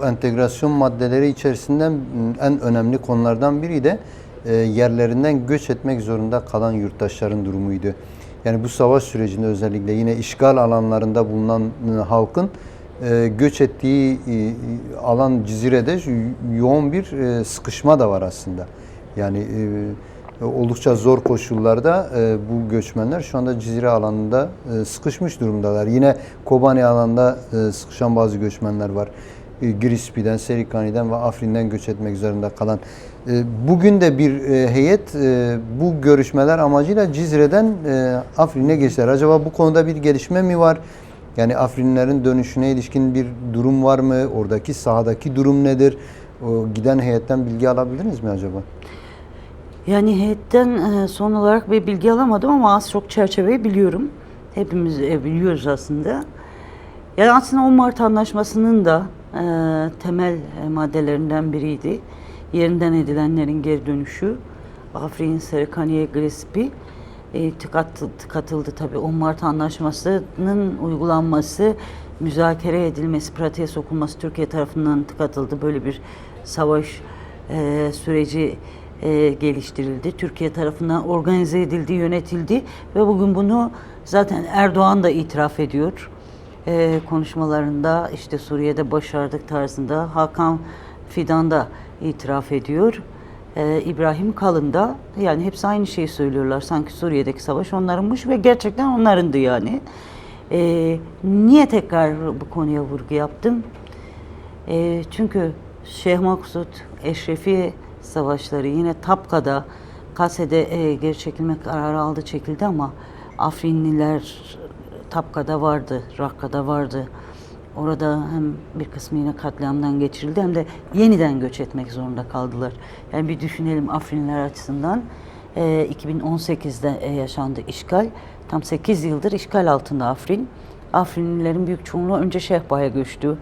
entegrasyon maddeleri içerisinden en önemli konulardan biri de yerlerinden göç etmek zorunda kalan yurttaşların durumuydu. Yani bu savaş sürecinde özellikle yine işgal alanlarında bulunan halkın göç ettiği alan Cizire'de yoğun bir sıkışma da var aslında. Yani oldukça zor koşullarda bu göçmenler şu anda Cizire alanında sıkışmış durumdalar. Yine Kobani alanında sıkışan bazı göçmenler var. Girispi'den, Serikani'den ve Afrin'den göç etmek zorunda kalan. Bugün de bir heyet bu görüşmeler amacıyla Cizre'den Afrin'e geçtiler. Acaba bu konuda bir gelişme mi var? Yani Afrinlilerin dönüşüne ilişkin bir durum var mı? Oradaki sahadaki durum nedir? O giden heyetten bilgi alabiliriz mi acaba? Yani heyetten son olarak bir bilgi alamadım ama az çok çerçeveyi biliyorum. Hepimiz biliyoruz aslında. Yani aslında 10 Mart Anlaşması'nın da temel maddelerinden biriydi. Yerinden edilenlerin geri dönüşü. Afrin, Serikaniye, Gillespie katıldı tabii. 10 Mart Anlaşması'nın uygulanması, müzakere edilmesi, pratiğe sokulması Türkiye tarafından katıldı. Böyle bir savaş süreci geliştirildi. Türkiye tarafından organize edildi, yönetildi ve bugün bunu zaten Erdoğan da itiraf ediyor. Konuşmalarında işte Suriye'de başardık tarzında, Hakan Fidan da itiraf ediyor. İbrahim Kalın da, yani hepsi aynı şeyi söylüyorlar. Sanki Suriye'deki savaş onlarınmış ve gerçekten onlarındı yani. Niye tekrar bu konuya vurgu yaptım? Çünkü Şeyh Maksut, Eşrefi savaşları yine Tapka'da, Kase'de geri çekilme kararı aldı, çekildi ama Afrinliler Tapka'da vardı, Rakka'da vardı. Orada hem bir kısmı yine katliamdan geçirildi hem de yeniden göç etmek zorunda kaldılar. Yani bir düşünelim Afrinliler açısından. 2018'de yaşandı işgal. Tam 8 yıldır işgal altında Afrin. Afrinlilerin büyük çoğunluğu önce Şehba'ya göçtü.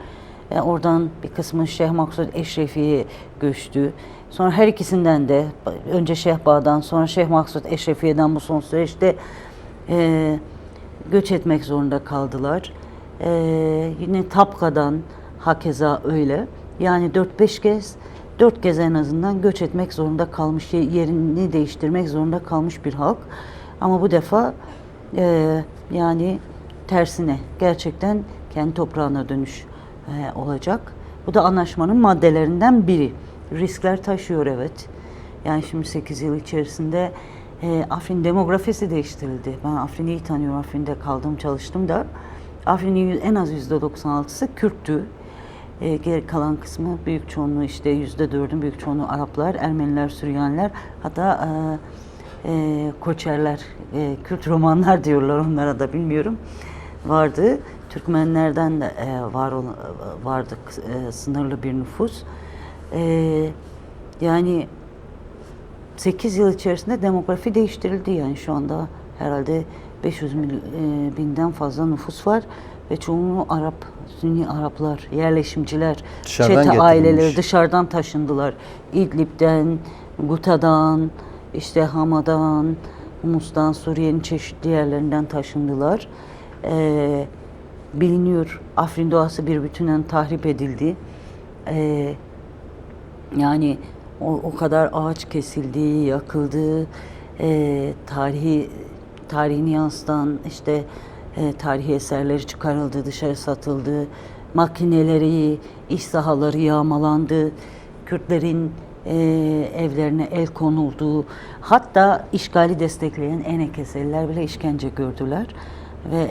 Oradan bir kısmı Şeyh Maksud Eşrefi'ye göçtü. Sonra her ikisinden de önce Şehba'dan sonra Şeyh Maksud Eşrefiye'den bu son süreçte göç etmek zorunda kaldılar. Yine Tapka'dan hakeza öyle. Yani 4 kez en azından göç etmek zorunda kalmış, yerini değiştirmek zorunda kalmış bir halk. Ama bu defa yani tersine gerçekten kendi toprağına dönüş olacak. Bu da anlaşmanın maddelerinden biri. Riskler taşıyor, evet. Yani şimdi 8 yıl içerisinde Afrin demografisi değiştirildi. Ben Afrin'i iyi tanıyorum. Afrin'de kaldım, çalıştım da. Afrin'in en az %96'sı Kürttü. Geri kalan kısmı, büyük çoğunluğu işte %4'ün büyük çoğunluğu Araplar, Ermeniler, Süryaniler, hatta Koçerler, Kürt romanlar diyorlar onlara da, bilmiyorum, vardı. Türkmenlerden de vardı sınırlı bir nüfus. Yani 8 yıl içerisinde demografi değiştirildi. Yani şu anda herhalde 500 binden fazla nüfus var ve çoğunluğu Arap, Sünni Araplar, yerleşimciler, çete aileleri dışarıdan taşındılar. İdlib'den, Guta'dan, işte Hama'dan, Humus'tan, Suriye'nin çeşitli yerlerinden taşındılar. Biliniyor, Afrin doğası bir bütünen tahrip edildi. Yani o kadar ağaç kesildi, yakıldı, tarihini yansıtan işte tarihi eserleri çıkarıldı, dışarı satıldı, makineleri, iş sahaları yağmalandı, Kürtlerin evlerine el konuldu, hatta işgali destekleyen Enekeseliler bile işkence gördüler ve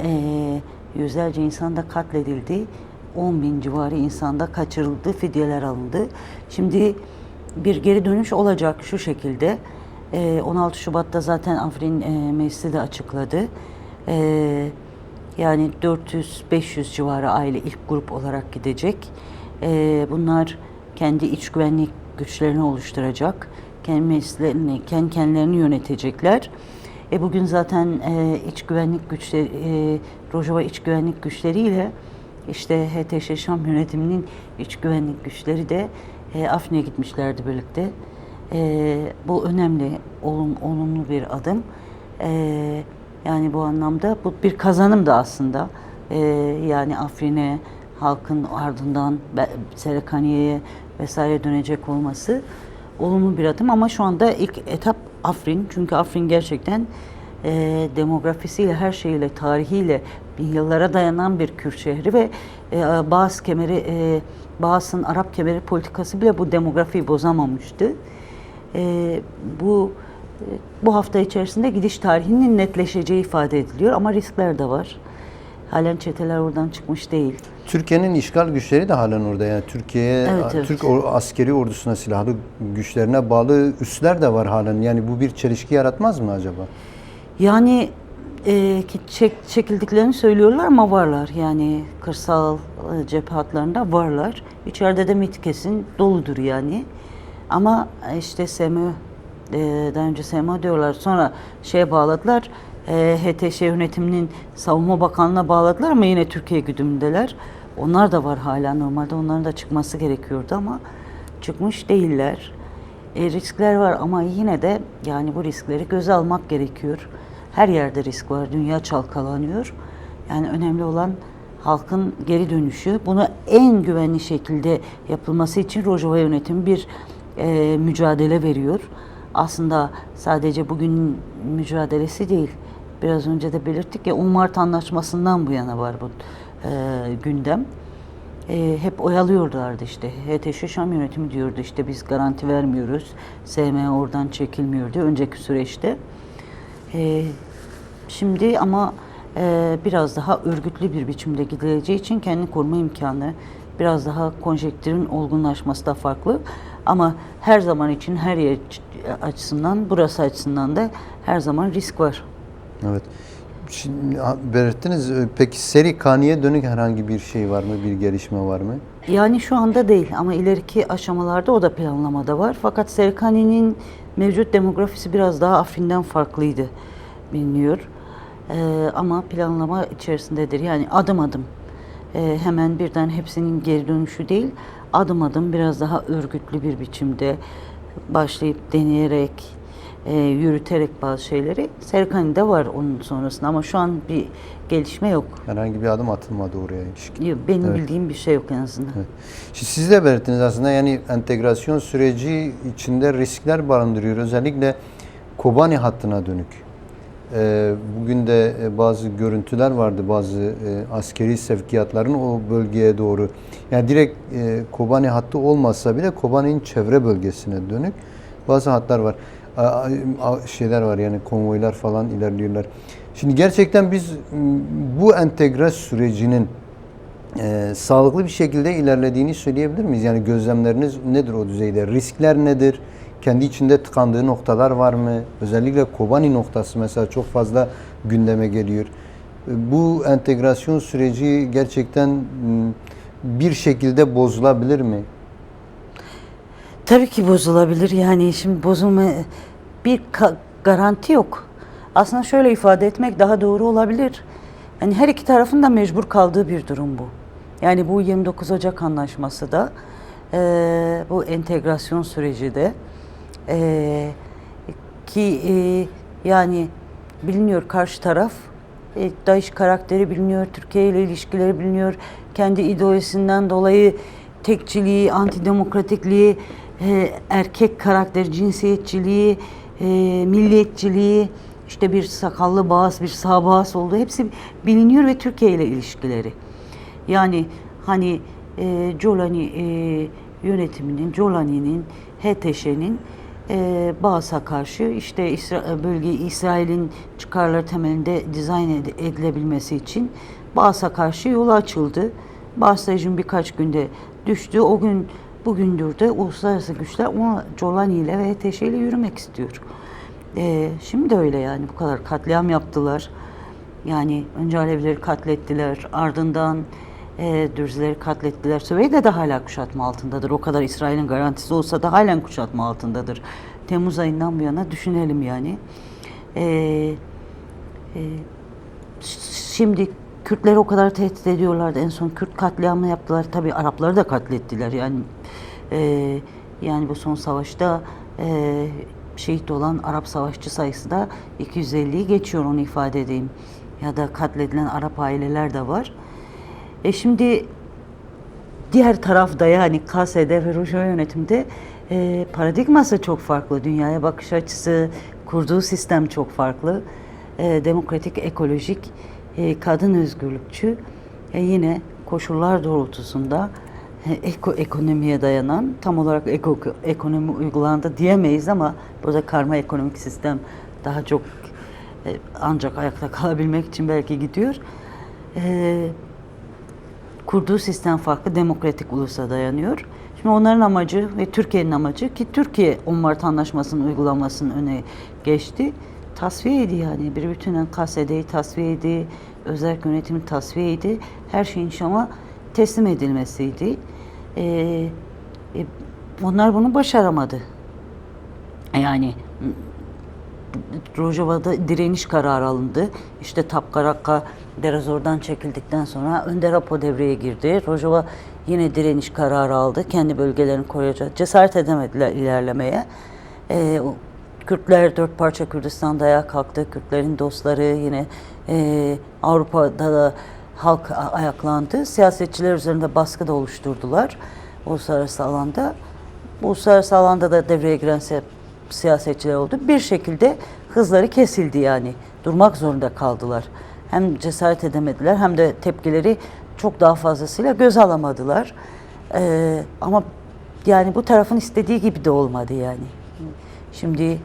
yüzlerce insan da katledildi. 10 bin civarı insan da kaçırıldı, fidyeler alındı. Şimdi bir geri dönüş olacak şu şekilde. 16 Şubat'ta zaten Afrin Meclisi de açıkladı. Yani 400-500 civarı aile ilk grup olarak gidecek. Bunlar kendi iç güvenlik güçlerini oluşturacak. Kendi meclislerini, kendi kendilerini yönetecekler. Bugün zaten iç güvenlik güçleri, Rojava iç güvenlik güçleriyle işte HTŞ Şam yönetiminin iç güvenlik güçleri de Afrin'e gitmişlerdi birlikte. Bu önemli, olumlu bir adım. Yani bu anlamda bu bir kazanım da aslında. Yani Afrin'e, halkın ardından Serekaniye'ye vesaire dönecek olması olumlu bir adım ama şu anda ilk etap Afrin. Çünkü Afrin gerçekten demografisiyle, her şeyiyle, tarihiyle bin yıllara dayanan bir Kürt şehri ve Bağız kemeri, Bağız'ın Arap kemeri politikası bile bu demografiyi bozamamıştı. Bu hafta içerisinde gidiş tarihinin netleşeceği ifade ediliyor ama riskler de var. Halen çeteler oradan çıkmış değil. Türkiye'nin işgal güçleri de halen orada. Yani Türkiye'ye, Evet. Türk askeri ordusuna, silahlı güçlerine bağlı üsler de var halen. Yani bu bir çelişki yaratmaz mı acaba? Yani çekildiklerini söylüyorlar ama varlar. Yani kırsal cephe hatlarında varlar. İçeride de MİT kesin doludur yani. Ama işte SMÖ, daha önce SMÖ diyorlar. Sonra şeye bağladılar. HTŞ yönetiminin Savunma Bakanlığı'na bağladılar ama yine Türkiye güdümündeler. Onlar da var hala. Normalde onların da çıkması gerekiyordu ama çıkmış değiller. Riskler var ama yine de yani bu riskleri göze almak gerekiyor. Her yerde risk var. Dünya çalkalanıyor. Yani önemli olan halkın geri dönüşü. Bunu en güvenli şekilde yapılması için Rojava yönetimi bir mücadele veriyor. Aslında sadece bugün mücadelesi değil. Biraz önce de belirttik ya, 10 Mart Anlaşması'ndan bu yana var bu gündem. Hep oyalıyorlardı işte. HTŞ Şam yönetimi diyordu işte biz garanti vermiyoruz. SM oradan çekilmiyordu önceki süreçte. Şimdi ama biraz daha örgütlü bir biçimde gidileceği için kendini koruma imkanı, biraz daha konjektürün olgunlaşması da farklı. Ama her zaman için her yer açısından, burası açısından da her zaman risk var. Evet. Şimdi belirttiniz. Peki Serikani'ye dönük herhangi bir şey var mı? Bir gelişme var mı? Yani şu anda değil ama ileriki aşamalarda o da planlamada var. Fakat Serikani'nin mevcut demografisi biraz daha Afrin'den farklıydı biliniyor. Ama planlama içerisindedir. Yani adım adım. Hemen birden hepsinin geri dönüşü değil, adım adım biraz daha örgütlü bir biçimde başlayıp deneyerek, yürüterek bazı şeyleri. Serikani'de var onun sonrasında ama şu an bir gelişme yok. Herhangi bir adım atılmadı oraya ilişkin. Benim Evet. bildiğim bir şey yok en azından. Evet. Şimdi siz de belirttiniz aslında, yani entegrasyon süreci içinde riskler barındırıyor. Özellikle Kobani hattına dönük. Bugün de bazı görüntüler vardı, bazı askeri sevkiyatların o bölgeye doğru. Yani direkt Kobani hattı olmasa bile Kobani'nin çevre bölgesine dönük bazı hatlar var. Şeyler var, yani konvoylar falan ilerliyorlar. Şimdi gerçekten biz bu entegrasyon sürecinin sağlıklı bir şekilde ilerlediğini söyleyebilir miyiz? Yani gözlemleriniz nedir o düzeyde? Riskler nedir? Kendi içinde tıkandığı noktalar var mı? Özellikle Kobani noktası mesela çok fazla gündeme geliyor. Bu entegrasyon süreci gerçekten bir şekilde bozulabilir mi? Tabii ki bozulabilir. Yani şimdi bozulma bir garanti yok. Aslında şöyle ifade etmek daha doğru olabilir. Yani her iki tarafın da mecbur kaldığı bir durum bu. Yani bu 29 Ocak Anlaşması da bu entegrasyon süreci de yani biliniyor karşı taraf, DAEŞ karakteri biliniyor, Türkiye ile ilişkileri biliniyor, kendi ideolojisinden dolayı tekçiliği, antidemokratikliği, erkek karakteri, cinsiyetçiliği, milliyetçiliği, işte bir sakallı bağız, bir sağ bağız olduğu hepsi biliniyor ve Türkiye ile ilişkileri. Yani hani Jolani yönetiminin, Jolani'nin, HTŞ'nin Bağız'a karşı işte bölgeyi İsrail'in çıkarları temelinde dizayn edilebilmesi için Bağız'a karşı yolu açıldı. Bağız rejimi birkaç günde düştü. O gün bugündür de uluslararası güçler ona Jolani ile ve HTŞ ile yürümek istiyor. Şimdi de öyle yani bu kadar katliam yaptılar. Yani önce Alevileri katlettiler, ardından Dürzileri katlettiler. Süveyde de hala kuşatma altındadır. O kadar İsrail'in garantisi olsa da halen kuşatma altındadır. Temmuz ayından bu yana düşünelim yani. Şimdi Kürtleri o kadar tehdit ediyorlardı. En son Kürt katliamını yaptılar. Tabii Arapları da katlettiler. Yani bu son savaşta şehit olan Arap savaşçı sayısı da 250'yi geçiyor, onu ifade edeyim. Ya da katledilen Arap aileler de var. Şimdi diğer tarafta yani KSD ve Rojava yönetimde paradigması çok farklı. Dünyaya bakış açısı, kurduğu sistem çok farklı. Demokratik, ekolojik, kadın özgürlükçü, yine koşullar doğrultusunda ekonomiye dayanan, tam olarak ekonomi uygulandı diyemeyiz ama burada karma ekonomik sistem daha çok ancak ayakta kalabilmek için belki gidiyor. Kurduğu sistem farklı, demokratik ulusa dayanıyor. Şimdi onların amacı ve Türkiye'nin amacı, ki Türkiye 10 Mart Anlaşması'nın uygulamasının öne geçti. Tasfiyeydi yani. Bir bütünen KSD'yi tasfiyeydi, özerk yönetimi tasfiyeydi. Her şeyin Şam'a teslim edilmesiydi. Onlar bunu başaramadı. Yani Rojava'da direniş kararı alındı. İşte Tapkarakka Derazor'dan çekildikten sonra Önder Apo devreye girdi. Rojava yine direniş kararı aldı. Kendi bölgelerini koruyacak. Cesaret edemediler ilerlemeye. Kürtler 4 parça Kürdistan'da ayağa kalktı. Kürtlerin dostları yine Avrupa'da da halk ayaklandı. Siyasetçiler üzerinde baskı da oluşturdular uluslararası alanda. Uluslararası alanda da devreye giren siyasetçiler oldu. Bir şekilde hızları kesildi yani. Durmak zorunda kaldılar. Hem cesaret edemediler hem de tepkileri çok daha fazlasıyla göze alamadılar. Ama yani bu tarafın istediği gibi de olmadı yani. Şimdi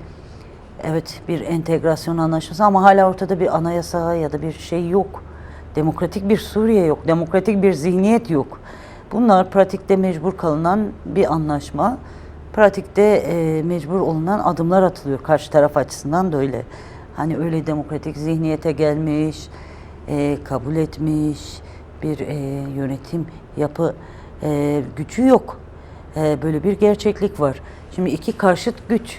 evet bir entegrasyon anlaşması ama hala ortada bir anayasa ya da bir şey yok. Demokratik bir Suriye yok. Demokratik bir zihniyet yok. Bunlar pratikte mecbur kalınan bir anlaşma. Pratikte mecbur olunan adımlar atılıyor. Karşı taraf açısından da öyle. Hani öyle demokratik zihniyete gelmiş, kabul etmiş bir yönetim yapı gücü yok. Böyle bir gerçeklik var. Şimdi iki karşıt güç.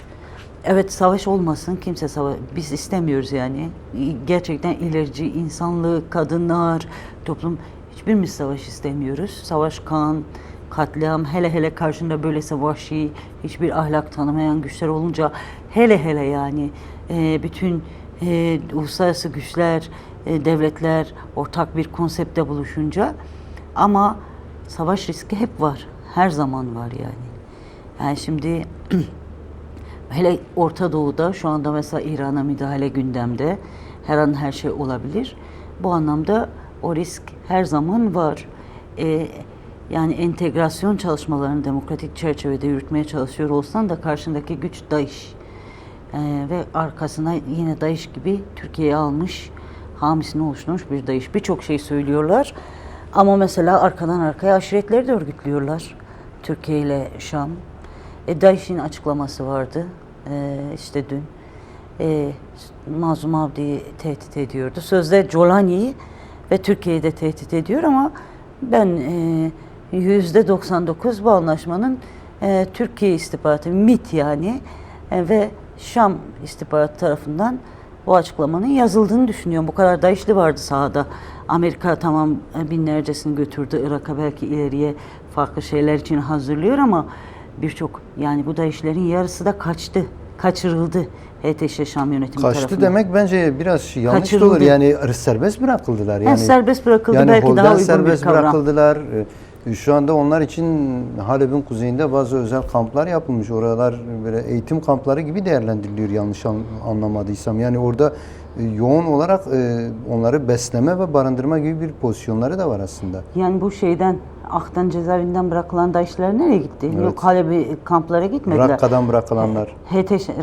Evet savaş olmasın, kimse savaş, biz istemiyoruz yani. Gerçekten ilerici, insanlık, kadınlar, toplum, hiçbirimiz savaş istemiyoruz. Savaş, kan, katliam, hele hele karşında böylese vahşi, hiçbir ahlak tanımayan güçler olunca, hele hele yani bütün uluslararası güçler, devletler ortak bir konsepte buluşunca, ama savaş riski hep var, her zaman var yani. Yani şimdi hele Orta Doğu'da şu anda mesela İran'a müdahale gündemde. Her an her şey olabilir. Bu anlamda o risk her zaman var. Yani entegrasyon çalışmalarını demokratik çerçevede yürütmeye çalışıyor olsan da karşındaki güç DAEŞ. Ve arkasına yine DAEŞ gibi Türkiye'yi almış, hamisini oluşturmuş bir DAEŞ. Birçok şey söylüyorlar. Ama mesela arkadan arkaya aşiretleri de örgütlüyorlar. Türkiye ile Şam. DAEŞ'in açıklaması vardı işte dün. Mazlum Abdi'yi tehdit ediyordu. Sözde Jolani'yi ve Türkiye'yi de tehdit ediyor ama ben %99 bu anlaşmanın Türkiye istihbaratı, MİT yani ve Şam istihbaratı tarafından bu açıklamanın yazıldığını düşünüyorum. Bu kadar DAEŞ'li vardı sahada. Amerika tamam binlercesini götürdü Irak'a, belki ileriye farklı şeyler için hazırlıyor ama birçok yani bu DAEŞ'lerin yarısı da kaçırıldı HTŞ Şam yönetimi tarafından. Kaçtı demek bence biraz yanlış Kaçırıldı. olur. Yani serbest bırakıldılar. Yani serbest bırakıldı, yani belki daha uygun serbest bir kavram. bırakıldılar. Şu anda onlar için Halep'in kuzeyinde bazı özel kamplar yapılmış. Oralar böyle eğitim kampları gibi değerlendiriliyor yanlış anlamadıysam. Yani orada yoğun olarak onları besleme ve barındırma gibi bir pozisyonları da var aslında. Yani bu şeyden Aktan cezaevinden bırakılan DAEŞ'ler nereye gitti? Evet. Yok Halep'i kamplara gitmediler. Rakka'dan bırakılanlar.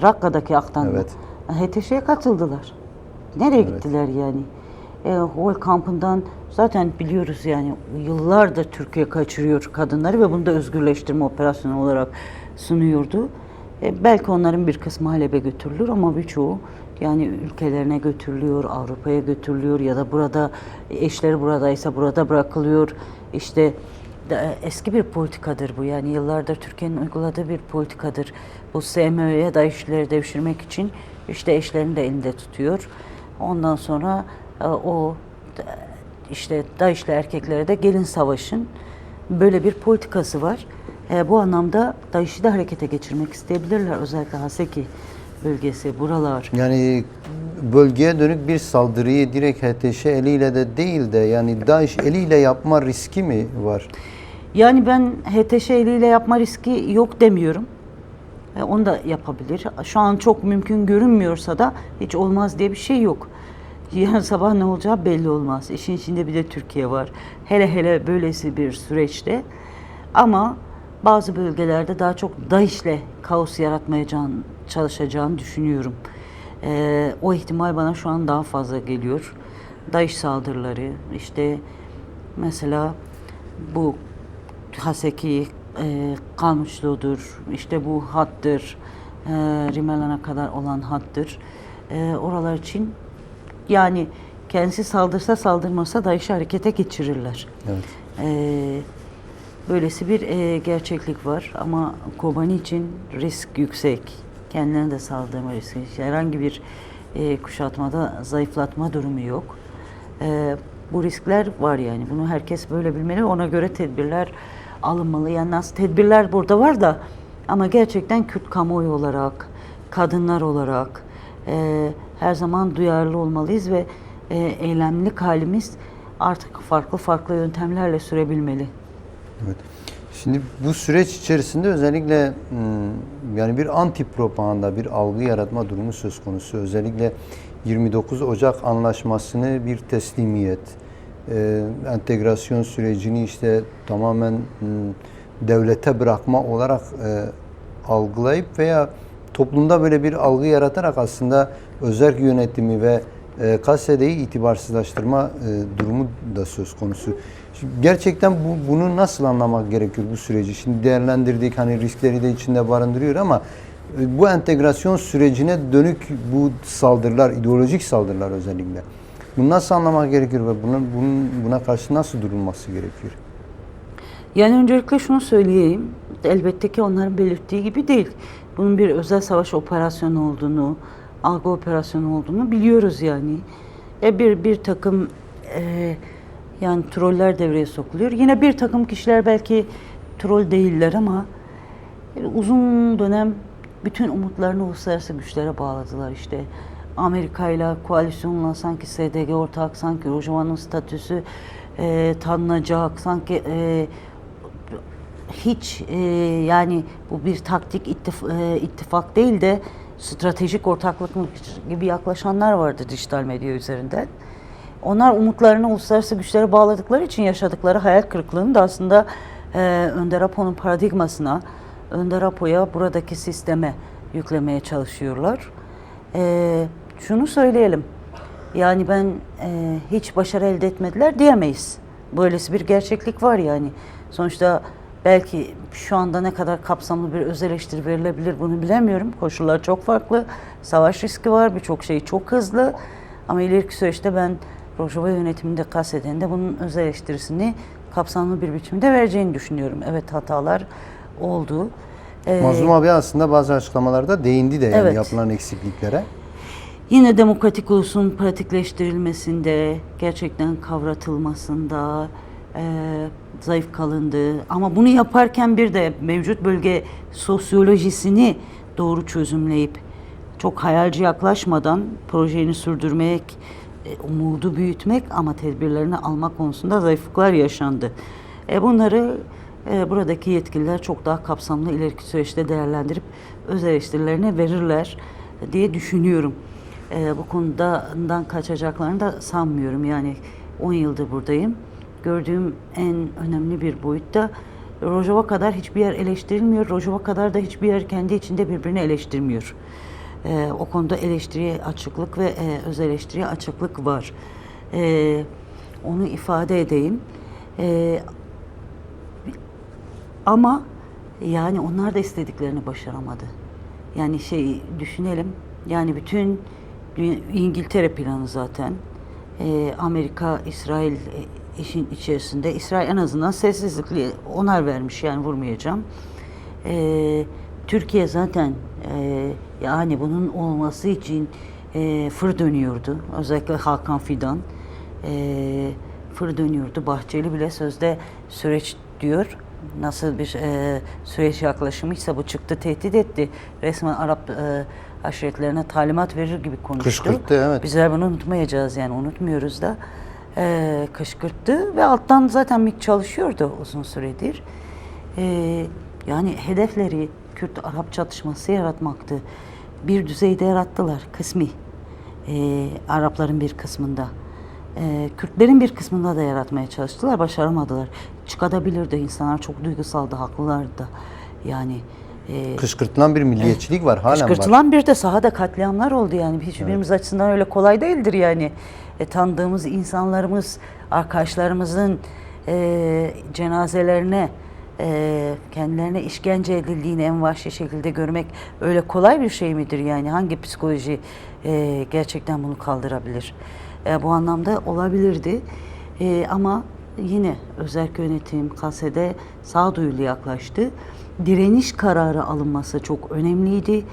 Rakka'daki Aktan'da. Evet. HTŞ'ye katıldılar. Nereye gittiler yani? Hol kampından zaten biliyoruz yani yıllardır Türkiye kaçırıyor kadınları ve bunu da özgürleştirme operasyonu olarak sunuyordu. Belki onların bir kısmı Halep'e götürülür ama birçoğu yani ülkelerine götürülüyor, Avrupa'ya götürülüyor ya da burada eşleri buradaysa burada bırakılıyor. İşte eski bir politikadır bu yani yıllardır Türkiye'nin uyguladığı bir politikadır. Bu SMÖ'ye DAEŞ'leri devşirmek için işte eşlerini de elinde tutuyor. Ondan sonra o işte DAEŞ'li erkeklere de gelin savaşın, böyle bir politikası var. Bu anlamda DAEŞ'i de harekete geçirmek isteyebilirler. Özellikle Haseki bölgesi, buralar. Yani bölgeye dönük bir saldırıyı direkt HTŞ eliyle de değil de yani DAEŞ eliyle yapma riski mi var? Yani ben HTŞ eliyle yapma riski yok demiyorum. Onu da yapabilir. Şu an çok mümkün görünmüyorsa da hiç olmaz diye bir şey yok. Yarın sabah ne olacağı belli olmaz. İşin içinde bir de Türkiye var. Hele hele böylesi bir süreçte. Ama bazı bölgelerde daha çok DAEŞ'le kaos yaratmaya çalışacağını düşünüyorum. O ihtimal bana şu an daha fazla geliyor. DAEŞ saldırıları, işte mesela bu Haseki, Kalmışlı'dır, işte bu hattır, Rimelan'a kadar olan hattır. Oralar için yani kendisi saldırsa saldırmasa DAEŞ'i harekete geçirirler. Evet. Böylesi bir gerçeklik var ama Kobani için risk yüksek. Kendilerine de saldırma riski. Herhangi bir kuşatmada zayıflatma durumu yok. Bu riskler var yani. Bunu herkes böyle bilmeli. Ona göre tedbirler alınmalı. Yani nasıl tedbirler burada var da ama gerçekten Kürt kamuoyu olarak, kadınlar olarak her zaman duyarlı olmalıyız ve eylemlilik halimiz artık farklı yöntemlerle sürebilmeli. Evet. Şimdi bu süreç içerisinde özellikle yani bir anti propaganda, bir algı yaratma durumu söz konusu. Özellikle 29 Ocak Anlaşması'nı bir teslimiyet, entegrasyon sürecini işte tamamen devlete bırakma olarak algılayıp veya toplumda böyle bir algı yaratarak aslında özerk yönetimi ve KSD'yi itibarsızlaştırma durumu da söz konusu. Şimdi gerçekten bunu nasıl anlamak gerekiyor bu süreci? Şimdi değerlendirdik, hani riskleri de içinde barındırıyor ama bu entegrasyon sürecine dönük bu saldırılar, ideolojik saldırılar özellikle. Bunu nasıl anlamak gerekiyor ve buna karşı nasıl durulması gerekiyor? Yani öncelikle şunu söyleyeyim. Elbette ki onların belirttiği gibi değil. Bunun bir özel savaş operasyonu olduğunu, algı operasyonu olduğunu biliyoruz yani. Bir takım yani troller devreye sokuluyor. Yine bir takım kişiler belki troll değiller ama uzun dönem bütün umutlarını uluslararası güçlere bağladılar işte. Amerika ile koalisyonla sanki SDG ortak, sanki Rojava'nın statüsü tanınacak, sanki hiç yani bu bir taktik ittifak değil de stratejik ortaklık gibi yaklaşanlar vardı dijital medya üzerinden. Onlar umutlarını uluslararası güçlere bağladıkları için yaşadıkları hayal kırıklığını da aslında Önder Apo'nun paradigmasına, Önder Apo'ya, buradaki sisteme yüklemeye çalışıyorlar. Şunu söyleyelim, yani ben hiç başarı elde etmediler diyemeyiz. Böylesi bir gerçeklik var yani. Sonuçta belki şu anda ne kadar kapsamlı bir öz eleştiri verilebilir bunu bilemiyorum. Koşullar çok farklı, savaş riski var, birçok şey çok hızlı. Ama ileriki süreçte ben Rojava yönetiminde KSD'nin bunun öz eleştirisini kapsamlı bir biçimde vereceğini düşünüyorum. Evet, hatalar oldu. Mazlum abi aslında bazı açıklamalarda değindi de yani Evet. yapılan eksikliklere. Yine demokratik ulusun pratikleştirilmesinde, gerçekten kavratılmasında zayıf kalındı. Ama bunu yaparken bir de mevcut bölge sosyolojisini doğru çözümleyip çok hayalci yaklaşmadan projeni sürdürmek, umudu büyütmek ama tedbirlerini almak konusunda zayıflıklar yaşandı. Bunları buradaki yetkililer çok daha kapsamlı ileriki süreçte değerlendirip öz eleştirilerini verirler diye düşünüyorum. Bu konudan kaçacaklarını da sanmıyorum. Yani 10 yıldır buradayım. Gördüğüm en önemli bir boyutta Rojava kadar hiçbir yer eleştirilmiyor. Rojava kadar da hiçbir yer kendi içinde birbirini eleştirmiyor. O konuda eleştiriye açıklık ve öz eleştiriye açıklık var. Onu ifade edeyim. Ama yani onlar da istediklerini başaramadı. Yani düşünelim. Yani bütün İngiltere planı zaten. Amerika, İsrail işin içerisinde. İsrail en azından sessizlikle onar vermiş, yani vurmayacağım. Türkiye zaten yani bunun olması için fır dönüyordu. Özellikle Hakan Fidan fır dönüyordu. Bahçeli bile sözde süreç diyor. Nasıl bir süreç yaklaşımıysa bu çıktı, tehdit etti. Resmen Arap aşiretlerine talimat verir gibi konuştu. Kışkırttı, evet. Bizler bunu unutmayacağız, yani unutmuyoruz da. kışkırttı ve alttan zaten MİT çalışıyordu uzun süredir. Yani hedefleri Kürt-Arap çatışması yaratmaktı. Bir düzeyde yarattılar kısmi. Arapların bir kısmında. Kürtlerin bir kısmında da yaratmaya çalıştılar, başaramadılar. Çıkabilirdi, insanlar çok duygusaldı, haklılardı da. Yani Kışkırtılan bir milliyetçilik var, halen var. kışkırtılan bir de sahada katliamlar oldu yani. Hiçbirimiz açısından öyle kolay değildir yani. Tanıdığımız insanlarımız, arkadaşlarımızın cenazelerine, kendilerine işkence edildiğini en vahşi şekilde görmek öyle kolay bir şey midir yani? Hangi psikoloji gerçekten bunu kaldırabilir? Bu anlamda olabilirdi. Ama yine özerk yönetim KASE'de sağduyulu yaklaştı. Direniş kararı alınması çok önemliydi.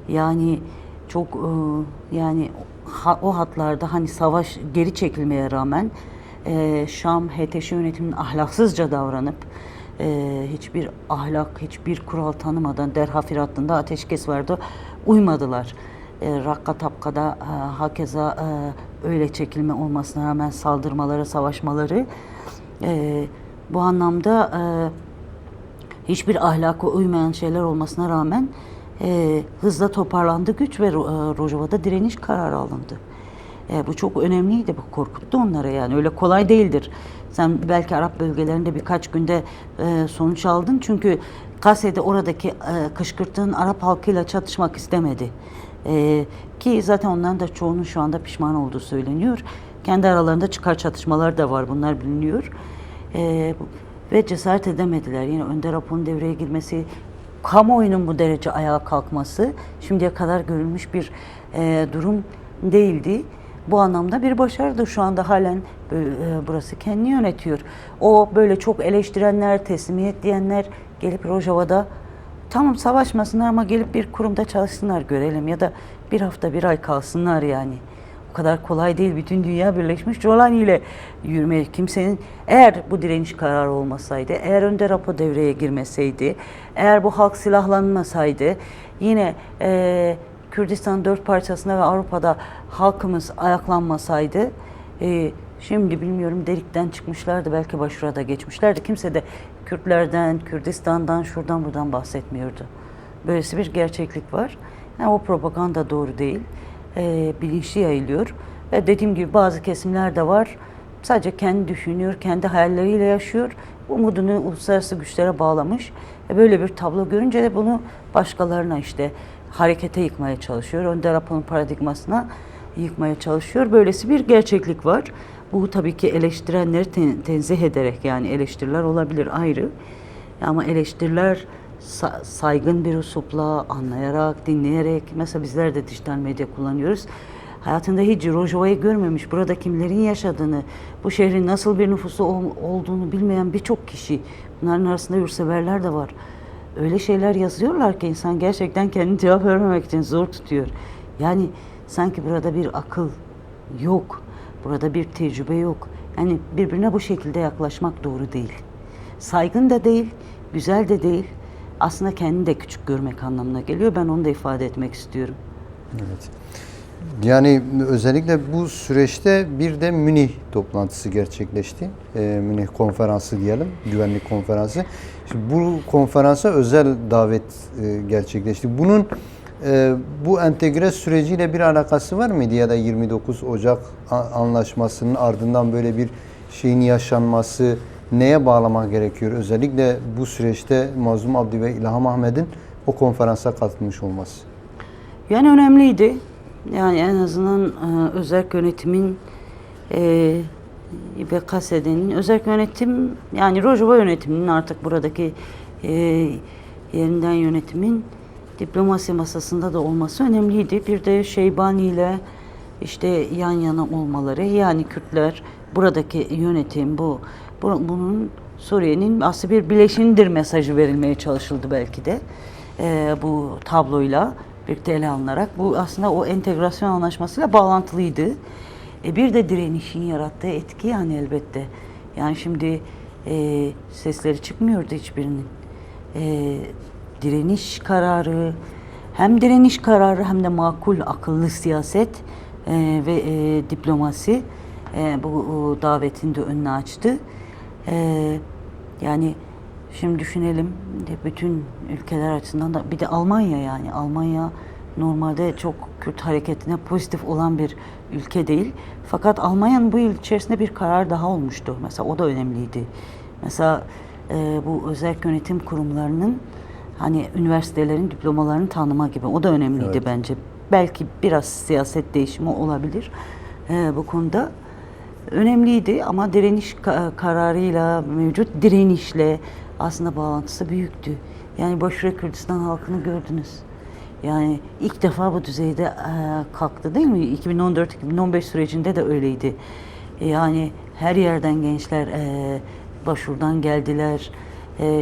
Yani çok yani o hatlarda hani savaş geri çekilmeye rağmen Şam HTŞ yönetiminin ahlaksızca davranıp hiçbir ahlak, hiçbir kural tanımadan Derhafir hattında ateşkes vardı. Uymadılar. Rakka Tapka'da hakeza öyle çekilme olmasına rağmen saldırmaları, savaşmaları bu anlamda hiçbir ahlaka uymayan şeyler olmasına rağmen hızla toparlandı güç ve Rojava'da direniş kararı alındı. Bu çok önemliydi, bu korkuttu onları yani öyle kolay değildir. Sen belki Arap bölgelerinde birkaç günde sonuç aldın çünkü Kase'de oradaki kışkırttığın Arap halkıyla çatışmak istemedi. Ki zaten onların da çoğunun şu anda pişman olduğu söyleniyor. Kendi aralarında çıkar çatışmalar da var, bunlar biliniyor. Ve cesaret edemediler. Yine Önder Apo'nun devreye girmesi, kamuoyunun bu derece ayağa kalkması şimdiye kadar görülmüş bir durum değildi. Bu anlamda bir başarıdır. Şu anda halen burası kendini yönetiyor. O böyle çok eleştirenler, teslimiyet diyenler gelip Rojava'da tamam savaşmasınlar ama gelip bir kurumda çalışsınlar görelim ya da bir hafta bir ay kalsınlar yani. O kadar kolay değil. Bütün dünya Birleşmiş Jolani ile yürümeye kimsenin eğer bu direniş kararı olmasaydı, eğer Önder Apo devreye girmeseydi, eğer bu halk silahlanmasaydı yine Kürdistan dört parçasında ve Avrupa'da halkımız ayaklanmasaydı şimdi bilmiyorum delikten çıkmışlardı belki başvurada geçmişlerdi. Kimse de Kürtlerden, Kürdistan'dan, şuradan buradan bahsetmiyordu. Böylesi bir gerçeklik var. Yani o propaganda doğru değil. Bilinçli yayılıyor. Ve dediğim gibi bazı kesimler de var. Sadece kendi düşünüyor, kendi hayalleriyle yaşıyor. Umudunu uluslararası güçlere bağlamış. Böyle bir tablo görünce de bunu başkalarına işte harekete yıkmaya çalışıyor. Önder Apo'nun paradigmasına yıkmaya çalışıyor. Böylesi bir gerçeklik var. Bu tabii ki eleştirenleri tenzih ederek yani eleştiriler olabilir ayrı. Ama eleştiriler saygın bir üslupla, anlayarak, dinleyerek. Mesela bizler de dijital medya kullanıyoruz. Hayatında hiç Rojava'yı görmemiş, burada kimlerin yaşadığını, bu şehrin nasıl bir nüfusu olduğunu bilmeyen birçok kişi. Bunların arasında yurtseverler de var. Öyle şeyler yazıyorlar ki insan gerçekten kendini cevap vermemek için zor tutuyor. Yani sanki burada bir akıl yok. Burada bir tecrübe yok. Yani birbirine bu şekilde yaklaşmak doğru değil. Saygın da değil, güzel de değil. Aslında kendini de küçük görmek anlamına geliyor. Ben onu da ifade etmek istiyorum. Evet. Yani özellikle bu süreçte bir de Münih toplantısı gerçekleşti. Münih konferansı diyelim, güvenlik konferansı. Şimdi bu konferansa özel davet gerçekleşti. Bunun bu entegre süreciyle bir alakası var mıydı ya da 29 Ocak anlaşmasının ardından böyle bir şeyin yaşanması neye bağlamak gerekiyor? Özellikle bu süreçte Mazlum Abdi ve İlham Ahmet'in o konferansa katılmış olması. Yani önemliydi. Yani en azından özerk yönetimin ve KASED'nin özerk yönetim yani Rojava yönetiminin artık buradaki yerinden yönetimin diplomasi masasında da olması önemliydi. Bir de Şeybani ile işte yan yana olmaları yani Kürtler buradaki yönetim bunun Suriye'nin aslında bir bileşinidir mesajı verilmeye çalışıldı belki de bu tabloyla birlikte ele alınarak. Bu aslında o entegrasyon anlaşmasıyla bağlantılıydı. Bir de direnişin yarattığı etki yani elbette. Yani şimdi sesleri çıkmıyordu hiçbirinin. Direniş kararı, hem direniş kararı hem de makul, akıllı siyaset ve diplomasi bu davetin de önünü açtı. Yani şimdi düşünelim, bütün ülkeler açısından da bir de Almanya, yani Almanya normalde çok Kürt hareketine pozitif olan bir ülke değil. Fakat Almanya'nın bu yıl içerisinde bir karar daha olmuştu. Mesela o da önemliydi. Mesela bu özel yönetim kurumlarının, hani üniversitelerin diplomalarını tanıma gibi, o da önemliydi, Evet. bence. Belki biraz siyaset değişimi olabilir bu konuda. Önemliydi ama direniş kararıyla, mevcut direnişle aslında bağlantısı büyüktü. Yani Başarı Kürdistan halkını gördünüz. Yani ilk defa bu düzeyde kalktı, değil mi? 2014-2015 sürecinde de öyleydi. Yani her yerden gençler başvurdan geldiler,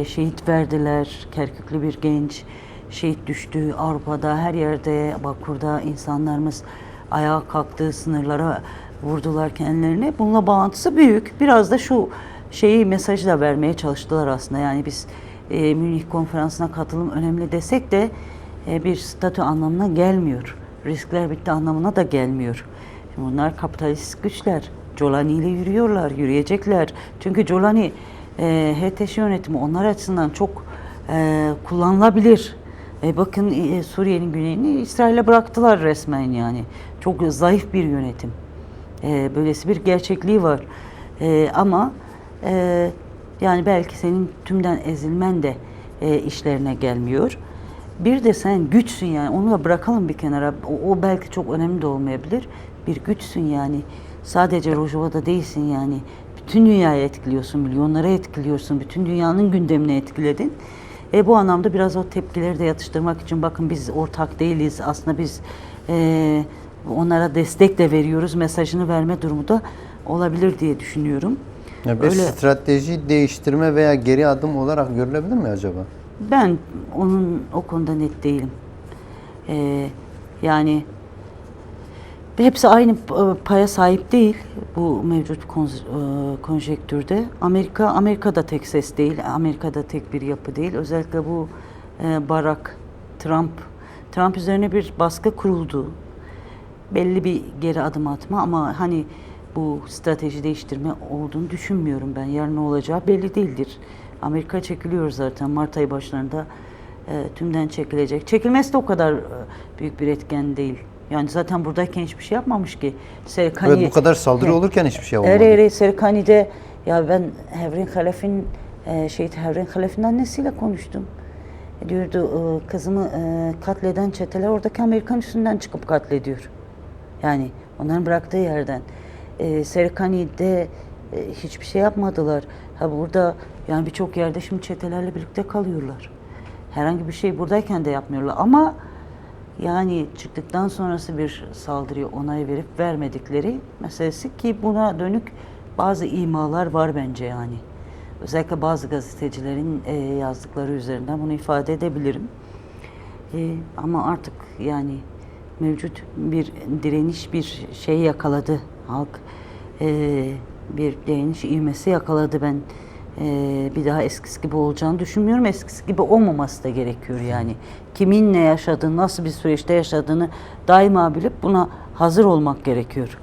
şehit verdiler. Kerküklü bir genç şehit düştü. Avrupa'da her yerde, Bakur'da insanlarımız ayağa kalktı, sınırlara vurdular kendilerini. Bununla bağlantısı büyük. Biraz da şu mesajı da vermeye çalıştılar aslında. Yani biz Münih konferansına katılım önemli desek de bir statü anlamına gelmiyor. Riskler bitti anlamına da gelmiyor. Şimdi bunlar kapitalist güçler. Jolani ile yürüyorlar, yürüyecekler. Çünkü Jolani HTŞ yönetimi onlar açısından çok kullanılabilir. Bakın Suriye'nin güneyini İsrail'e bıraktılar resmen yani. Çok zayıf bir yönetim. Böylesi bir gerçekliği var. Ama yani belki senin tümden ezilmen de işlerine gelmiyor. Bir de sen güçsün yani, onu da bırakalım bir kenara. O belki çok önemli de olmayabilir. Bir güçsün yani. Sadece Rojava'da değilsin yani. Bütün dünyayı etkiliyorsun, milyonları etkiliyorsun. Bütün dünyanın gündemini etkiledin. Bu anlamda biraz o tepkileri de yatıştırmak için, bakın biz ortak değiliz. Aslında biz onlara destek de veriyoruz mesajını verme durumu da olabilir diye düşünüyorum. Yani bir strateji değiştirme veya geri adım olarak görülebilir mi acaba? Ben o konuda net değilim. Yani hepsi aynı paya sahip değil bu mevcut konjektürde. Amerika da tek ses değil, Amerika'da tek bir yapı değil. Özellikle bu Barack, Trump üzerine bir baskı kuruldu. Belli bir geri adım atma ama hani bu strateji değiştirme olduğunu düşünmüyorum ben. Yarın ne olacağı belli değildir. Amerika çekiliyor zaten. Mart ayı başlarında tümden çekilecek. Çekilmesi de o kadar büyük bir etken değil. Yani zaten buradayken hiçbir şey yapmamış ki. Serkani, Evet, bu kadar saldırı olurken hiçbir şey olmadı. Serkani'de ya ben Hevrin Halef'in şehit Hevrin Halef'in annesiyle konuştum. Diyordu kızımı katleden çeteler oradaki Amerikan üstünden çıkıp katlediyor. Yani onların bıraktığı yerden. Serkani'de hiçbir şey yapmadılar. Ha burada yani birçok yerde şimdi çetelerle birlikte kalıyorlar. Herhangi bir şey buradayken de yapmıyorlar ama yani çıktıktan sonrası bir saldırıya onay verip vermedikleri meselesi, ki buna dönük bazı imalar var bence yani. Özellikle bazı gazetecilerin yazdıkları üzerinden bunu ifade edebilirim. Ama artık yani mevcut bir direniş, bir şey yakaladı halk. Bir direniş ivmesi yakaladı. Ben bir daha eskisi gibi olacağını düşünmüyorum. Eskisi gibi olmaması da gerekiyor yani. Kimin ne yaşadığını, nasıl bir süreçte yaşadığını daima bilip buna hazır olmak gerekiyor.